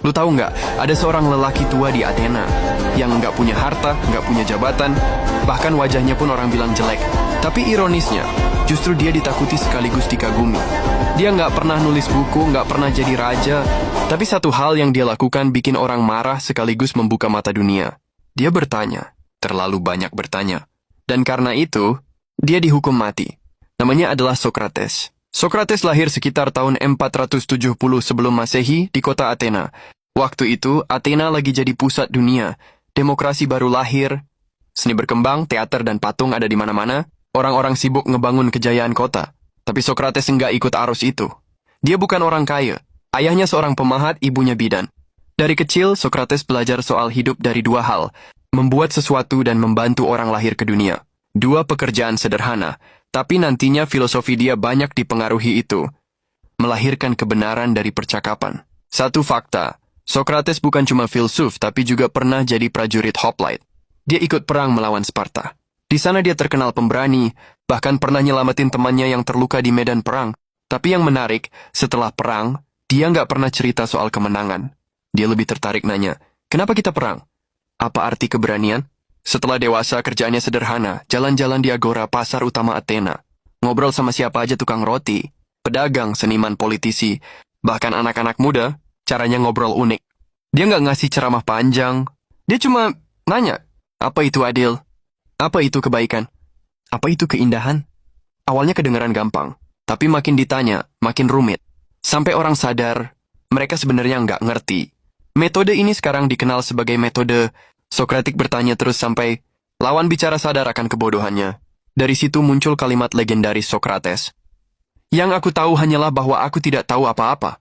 Lu tahu nggak, ada seorang lelaki tua di Athena yang nggak punya harta, nggak punya jabatan, bahkan wajahnya pun orang bilang jelek. Tapi ironisnya, justru dia ditakuti sekaligus dikagumi. Dia nggak pernah nulis buku, nggak pernah jadi raja, tapi satu hal yang dia lakukan bikin orang marah sekaligus membuka mata dunia. Dia bertanya, terlalu banyak bertanya. Dan karena itu, dia dihukum mati. Namanya adalah Socrates. Socrates lahir sekitar tahun 470 sebelum Masehi di kota Athena. Waktu itu, Athena lagi jadi pusat dunia. Demokrasi baru lahir, seni berkembang, teater dan patung ada di mana-mana. Orang-orang sibuk ngebangun kejayaan kota. Tapi Socrates enggak ikut arus itu. Dia bukan orang kaya. Ayahnya seorang pemahat, ibunya bidan. Dari kecil, Socrates belajar soal hidup dari dua hal. Membuat sesuatu dan membantu orang lahir ke dunia. Dua pekerjaan sederhana, tapi nantinya filosofi dia banyak dipengaruhi itu. Melahirkan kebenaran dari percakapan. Satu fakta, Socrates bukan cuma filsuf, tapi juga pernah jadi prajurit hoplite. Dia ikut perang melawan Sparta. Di sana dia terkenal pemberani, bahkan pernah nyelamatin temannya yang terluka di medan perang. Tapi yang menarik, setelah perang, dia nggak pernah cerita soal kemenangan. Dia lebih tertarik nanya, kenapa kita perang? Apa arti keberanian? Setelah dewasa, kerjaannya sederhana, jalan-jalan di agora pasar utama Athena. Ngobrol sama siapa aja tukang roti, pedagang, seniman, politisi, bahkan anak-anak muda, caranya ngobrol unik. Dia nggak ngasih ceramah panjang, dia cuma nanya, apa itu adil? Apa itu kebaikan? Apa itu keindahan? Awalnya kedengaran gampang, tapi makin ditanya, makin rumit. Sampai orang sadar, mereka sebenarnya nggak ngerti. Metode ini sekarang dikenal sebagai metode Sokratik bertanya terus sampai lawan bicara sadar akan kebodohannya. Dari situ muncul kalimat legendaris Socrates. Yang aku tahu hanyalah bahwa aku tidak tahu apa-apa.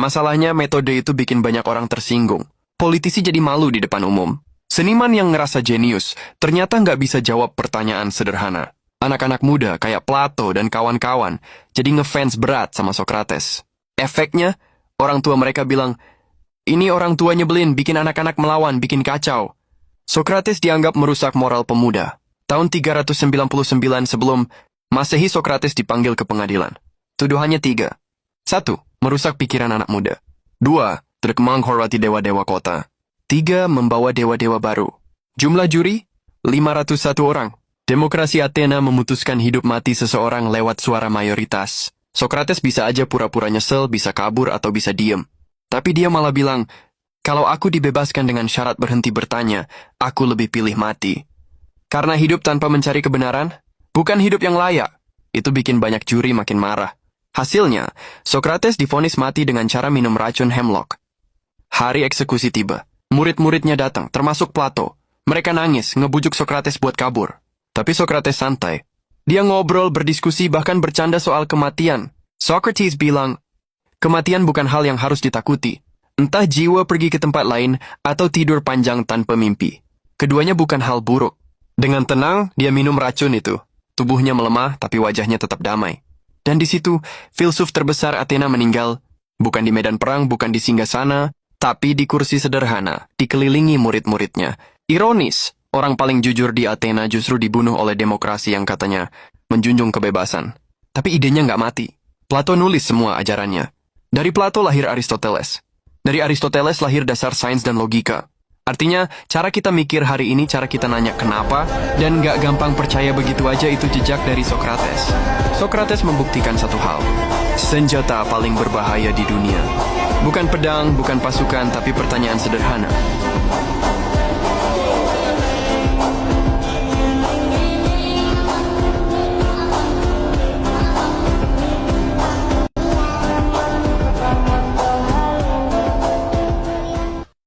Masalahnya metode itu bikin banyak orang tersinggung. Politisi jadi malu di depan umum. Seniman yang ngerasa jenius ternyata nggak bisa jawab pertanyaan sederhana. Anak-anak muda kayak Plato dan kawan-kawan jadi ngefans berat sama Socrates. Efeknya, orang tua mereka bilang, ini orang tua nyebelin, bikin anak-anak melawan, bikin kacau. Socrates dianggap merusak moral pemuda. Tahun 399 sebelum Masehi, Socrates dipanggil ke pengadilan. Tuduhannya 3. 1. Merusak pikiran anak muda. 2. Tidak menghormati dewa-dewa kota. 3. Membawa dewa-dewa baru. Jumlah juri? 501 orang. Demokrasi Athena memutuskan hidup mati seseorang lewat suara mayoritas. Socrates bisa aja pura-pura nyesel, bisa kabur atau bisa diem. Tapi dia malah bilang, kalau aku dibebaskan dengan syarat berhenti bertanya, aku lebih pilih mati. Karena hidup tanpa mencari kebenaran, bukan hidup yang layak. Itu bikin banyak juri makin marah. Hasilnya, Socrates divonis mati dengan cara minum racun hemlock. Hari eksekusi tiba. Murid-muridnya datang, termasuk Plato. Mereka nangis, ngebujuk Socrates buat kabur. Tapi Socrates santai. Dia ngobrol, berdiskusi, bahkan bercanda soal kematian. Socrates bilang, kematian bukan hal yang harus ditakuti. Entah jiwa pergi ke tempat lain atau tidur panjang tanpa mimpi. Keduanya bukan hal buruk. Dengan tenang, dia minum racun itu. Tubuhnya melemah, tapi wajahnya tetap damai. Dan di situ, filsuf terbesar Athena meninggal. Bukan di medan perang, bukan di singgasana, tapi di kursi sederhana, dikelilingi murid-muridnya. Ironis, orang paling jujur di Athena justru dibunuh oleh demokrasi yang katanya menjunjung kebebasan. Tapi idenya nggak mati. Plato nulis semua ajarannya. Dari Plato lahir Aristoteles. Dari Aristoteles lahir dasar sains dan logika. Artinya, cara kita mikir hari ini, cara kita nanya kenapa, dan nggak gampang percaya begitu aja itu jejak dari Socrates. Socrates membuktikan satu hal. Senjata paling berbahaya di dunia. Bukan pedang, bukan pasukan, tapi pertanyaan sederhana.